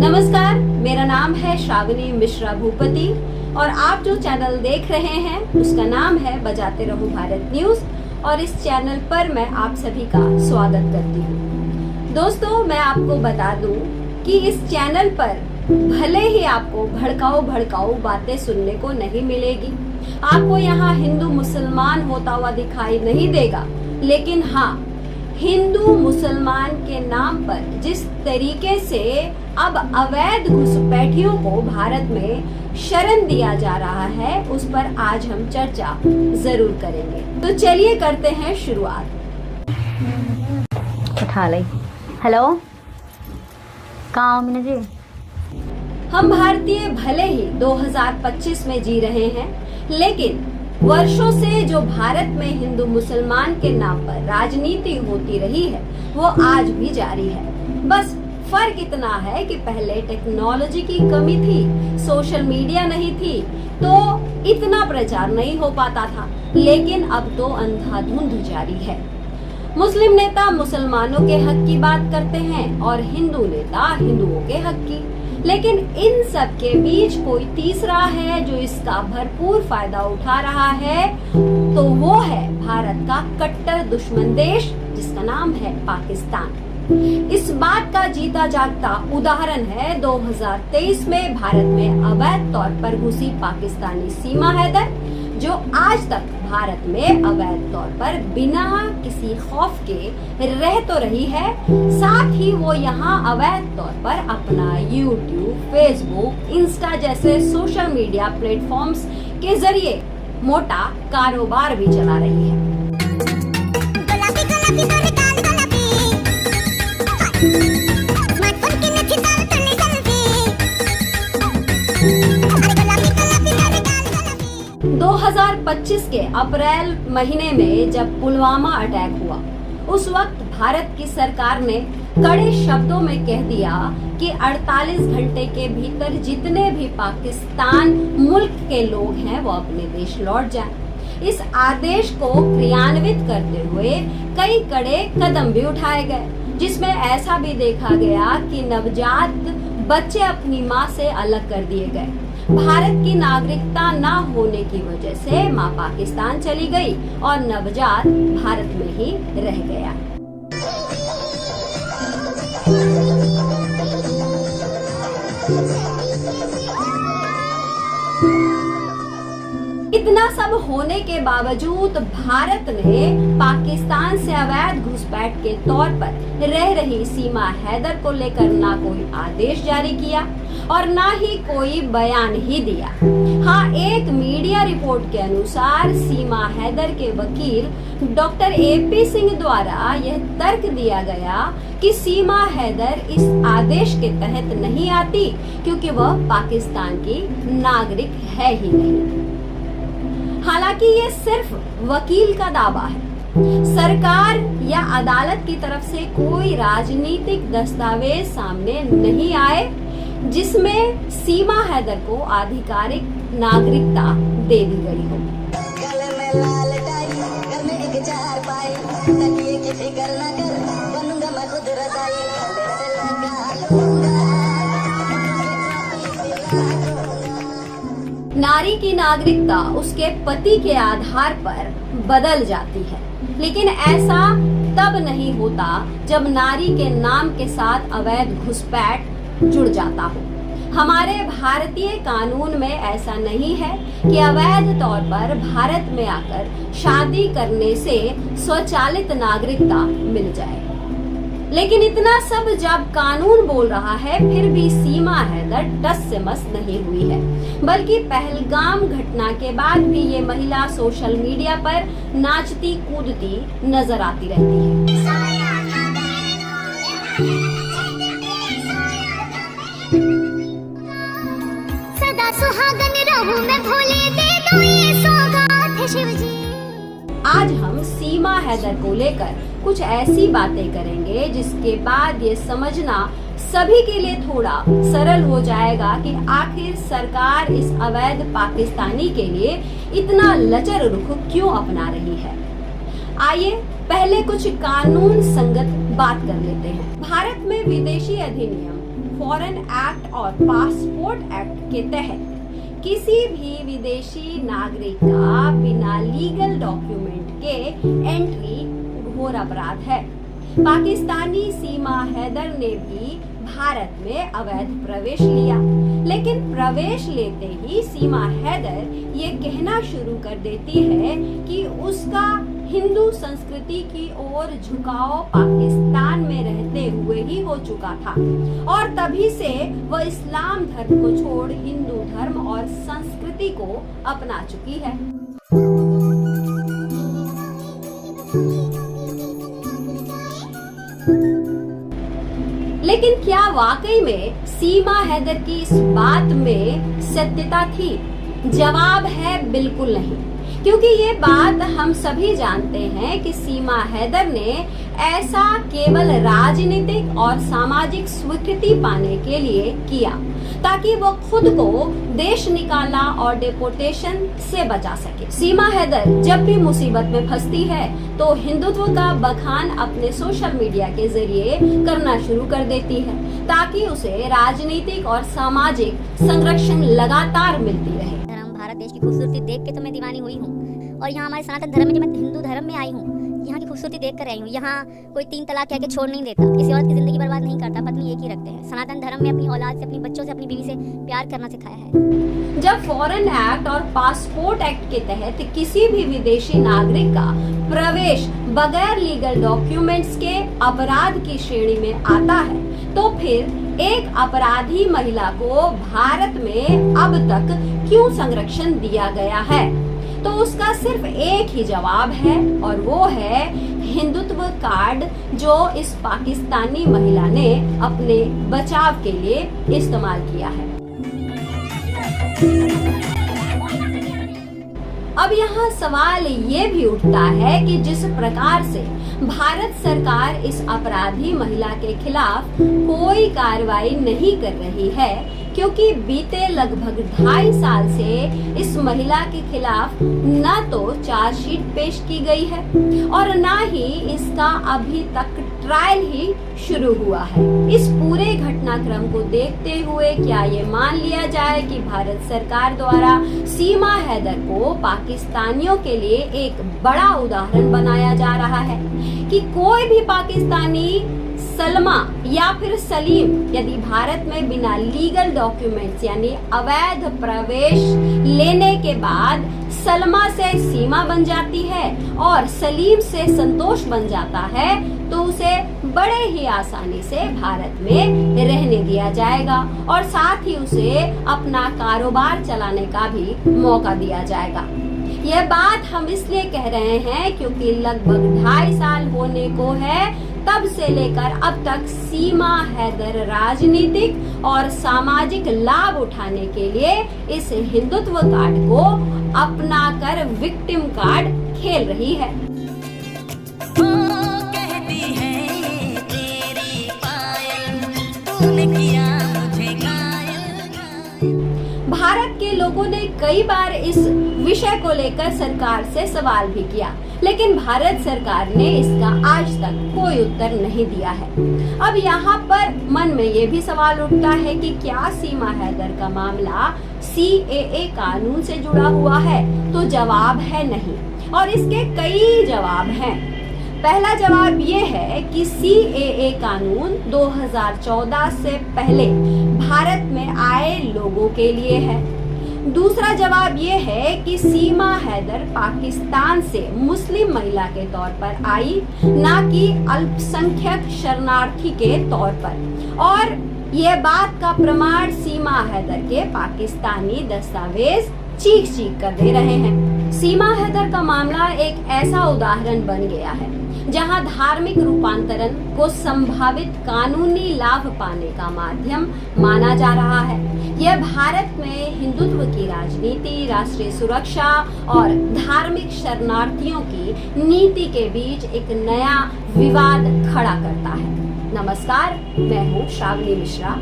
नमस्कार, मेरा नाम है श्रावणी मिश्रा भूपति और आप जो चैनल देख रहे हैं उसका नाम है बजाते रहो भारत न्यूज और इस चैनल पर मैं आप सभी का स्वागत करती हूँ। दोस्तों, मैं आपको बता दूं कि इस चैनल पर भले ही आपको भड़काऊ बातें सुनने को नहीं मिलेगी, आपको यहाँ हिंदू मुसलमान होता हुआ दिखाई नहीं देगा, लेकिन हाँ, हिंदू मुसलमान के नाम पर जिस तरीके से अब अवैध घुसपैठियों को भारत में शरण दिया जा रहा है, उस पर आज हम चर्चा जरूर करेंगे। तो चलिए करते हैं शुरुआत। उठा ले। हेलो, कहाँ हो मीना जी? हम भारतीय भले ही 2025 में जी रहे हैं, लेकिन वर्षों से जो भारत में हिंदू मुसलमान के नाम पर राजनीति होती रही है वो आज भी जारी है। बस फर्क इतना है कि पहले टेक्नोलॉजी की कमी थी, सोशल मीडिया नहीं थी, तो इतना प्रचार नहीं हो पाता था, लेकिन अब तो अंधाधुंध जारी है। मुस्लिम नेता मुसलमानों के हक की बात करते हैं और हिंदू नेता हिंदुओं के हक की, लेकिन इन सब के बीच कोई तीसरा है जो इसका भरपूर फायदा उठा रहा है, तो वो है भारत का कट्टर दुश्मन देश जिसका नाम है पाकिस्तान। इस बात का जीता जागता उदाहरण है 2023 में भारत में अवैध तौर पर घुसी पाकिस्तानी सीमा हैदर, जो आज तक भारत में अवैध तौर पर बिना किसी खौफ के रह तो रही है, साथ ही वो यहाँ अवैध तौर पर अपना यूट्यूब, फेसबुक, इंस्टा जैसे सोशल मीडिया प्लेटफॉर्म्स के जरिए मोटा कारोबार भी चला रही है। दो 2025 के अप्रैल महीने में जब पुलवामा अटैक हुआ, उस वक्त भारत की सरकार ने कड़े शब्दों में कह दिया कि 48 घंटे के भीतर जितने भी पाकिस्तान मुल्क के लोग हैं वो अपने देश लौट जाएं। इस आदेश को क्रियान्वित करते हुए कई कड़े कदम भी उठाए गए, जिसमें ऐसा भी देखा गया कि नवजात बच्चे अपनी मां से अलग कर दिए गए। भारत की नागरिकता न होने की वजह से मां पाकिस्तान चली गई और नवजात भारत में ही रह गया। इतना सब होने के बावजूद भारत ने पाकिस्तान से अवैध घुसपैठ के तौर पर रह रही सीमा हैदर को लेकर ना कोई आदेश जारी किया और ना ही कोई बयान ही दिया। हाँ, एक मीडिया रिपोर्ट के अनुसार सीमा हैदर के वकील डॉक्टर AP सिंह द्वारा यह तर्क दिया गया कि सीमा हैदर इस आदेश के तहत नहीं आती क्योंकि वह पाकिस्तान की नागरिक है ही नहीं। हालांकि ये सिर्फ वकील का दावा है। सरकार या अदालत की तरफ से कोई राजनीतिक दस्तावेज सामने नहीं आए जिसमें सीमा हैदर को आधिकारिक नागरिकता दे दी गई हो। नारी की नागरिकता उसके पति के आधार पर बदल जाती है, लेकिन ऐसा तब नहीं होता जब नारी के नाम के साथ अवैध घुसपैठ जुड़ जाता हो। हमारे भारतीय कानून में ऐसा नहीं है कि अवैध तौर पर भारत में आकर शादी करने से स्वचालित नागरिकता मिल जाए। लेकिन इतना सब जब कानून बोल रहा है, फिर भी सीमा हैदर टस से मस नहीं हुई है, बल्कि पहलगाम घटना के बाद भी ये महिला सोशल मीडिया पर नाचती कूदती नजर आती रहती है। सदा सुहागन रहूं मैं भोले, दे दो ये सौगात है शिव जी। आज हम सीमा हैदर को लेकर कुछ ऐसी बातें करेंगे जिसके बाद ये समझना सभी के लिए थोड़ा सरल हो जाएगा कि आखिर सरकार इस अवैध पाकिस्तानी के लिए इतना लचर रुख क्यों अपना रही है। आइए पहले कुछ कानून संगत बात कर लेते हैं। भारत में विदेशी अधिनियम फॉरेन एक्ट और पासपोर्ट एक्ट के तहत किसी भी विदेशी नागरिक का बिना लीगल डॉक्यूमेंट के एंट्री घोर अपराध है। पाकिस्तानी सीमा हैदर ने भी भारत में अवैध प्रवेश लिया, लेकिन प्रवेश लेते ही सीमा हैदर ये कहना शुरू कर देती है कि उसका हिंदू संस्कृति की ओर झुकाव पाकिस्तान में रहते हुए ही हो चुका था और तभी से वह इस्लाम धर्म को छोड़ हिंदू धर्म और संस्कृति को अपना चुकी है। लेकिन क्या वाकई में सीमा हैदर की इस बात में सत्यता थी? जवाब है बिल्कुल नहीं, क्योंकि ये बात हम सभी जानते हैं कि सीमा हैदर ने ऐसा केवल राजनीतिक और सामाजिक स्वीकृति पाने के लिए किया ताकि वो खुद को देश निकाला और डिपोर्टेशन से बचा सके। सीमा हैदर जब भी मुसीबत में फंसती है तो हिंदुत्व का बखान अपने सोशल मीडिया के जरिए करना शुरू कर देती है ताकि उसे राजनीतिक और सामाजिक संरक्षण लगातार मिलती रहे। भारत देश की खूबसूरती देख के तो मैं दीवानी हुई हूँ और यहाँ हमारे सनातन धर्म में जब मैं हिंदू धर्म में आई हूँ, यहाँ की खूबसूरती देख कर आई हूँ। यहाँ कोई 3 तलाक कह के छोड़ नहीं देता, किसी औरत की जिंदगी बर्बाद नहीं करता, पत्नी एक ही रखते हैं। सनातन धर्म में अपनी औलाद से, अपनी बच्चों से, अपनी बीवी से प्यार करना सिखाया है। जब फॉरेन एक्ट और पासपोर्ट एक्ट के तहत किसी भी विदेशी नागरिक का प्रवेश बगैर लीगल डॉक्यूमेंट्स के अपराध की श्रेणी में आता है, तो फिर एक अपराधी महिला को भारत में अब तक क्यों संरक्षण दिया गया है? तो उसका सिर्फ एक ही जवाब है और वो है हिंदुत्व कार्ड जो इस पाकिस्तानी महिला ने अपने बचाव के लिए इस्तेमाल किया है। अब यहाँ सवाल ये भी उठता है कि जिस प्रकार से भारत सरकार इस अपराधी महिला के खिलाफ कोई कार्रवाई नहीं कर रही है, क्योंकि बीते लगभग 2.5 साल से इस महिला के खिलाफ न तो चार्जशीट पेश की गई है और न ही इसका अभी तक ट्रायल ही शुरू हुआ है। इस पूरे घटनाक्रम को देखते हुए क्या ये मान लिया जाए कि भारत सरकार द्वारा सीमा हैदर को पाकिस्तानियों के लिए एक बड़ा उदाहरण बनाया जा रहा है कि कोई भी पाकिस्तानी सलमा या फिर सलीम यदि भारत में बिना लीगल डॉक्यूमेंट्स यानी अवैध प्रवेश लेने के बाद सलमा से सीमा बन जाती है और सलीम से संतोष बन जाता है, तो उसे बड़े ही आसानी से भारत में रहने दिया जाएगा और साथ ही उसे अपना कारोबार चलाने का भी मौका दिया जाएगा। यह बात हम इसलिए कह रहे हैं क्योंकि लगभग 2.5 साल होने को है तब से लेकर अब तक सीमा हैदर राजनीतिक और सामाजिक लाभ उठाने के लिए इस हिंदुत्व कार्ड को अपनाकर विक्टिम कार्ड खेल रही है। कहती है तेरी पायल तूने किया मुझे घायल। भारत के लोगों ने कई बार इस विषय को लेकर सरकार से सवाल भी किया, लेकिन भारत सरकार ने इसका आज तक कोई उत्तर नहीं दिया है। अब यहाँ पर मन में ये भी सवाल उठता है कि क्या सीमा हैदर का मामला CAA कानून से जुड़ा हुआ है? तो जवाब है नहीं और इसके कई जवाब हैं। पहला जवाब ये है कि CAA कानून 2014 से पहले भारत में आए लोगों के लिए है। दूसरा जवाब ये है कि सीमा हैदर पाकिस्तान से मुस्लिम महिला के तौर पर आई, ना कि अल्पसंख्यक शरणार्थी के तौर पर, और ये बात का प्रमाण सीमा हैदर के पाकिस्तानी दस्तावेज चीख चीख कर दे रहे हैं। सीमा हैदर का मामला एक ऐसा उदाहरण बन गया है जहां धार्मिक रूपांतरण को संभावित कानूनी लाभ पाने का माध्यम माना जा रहा है। यह भारत में हिंदुत्व की राजनीति, राष्ट्रीय सुरक्षा और धार्मिक शरणार्थियों की नीति के बीच एक नया विवाद खड़ा करता है। नमस्कार, मैं हूँ श्रावणी मिश्रा।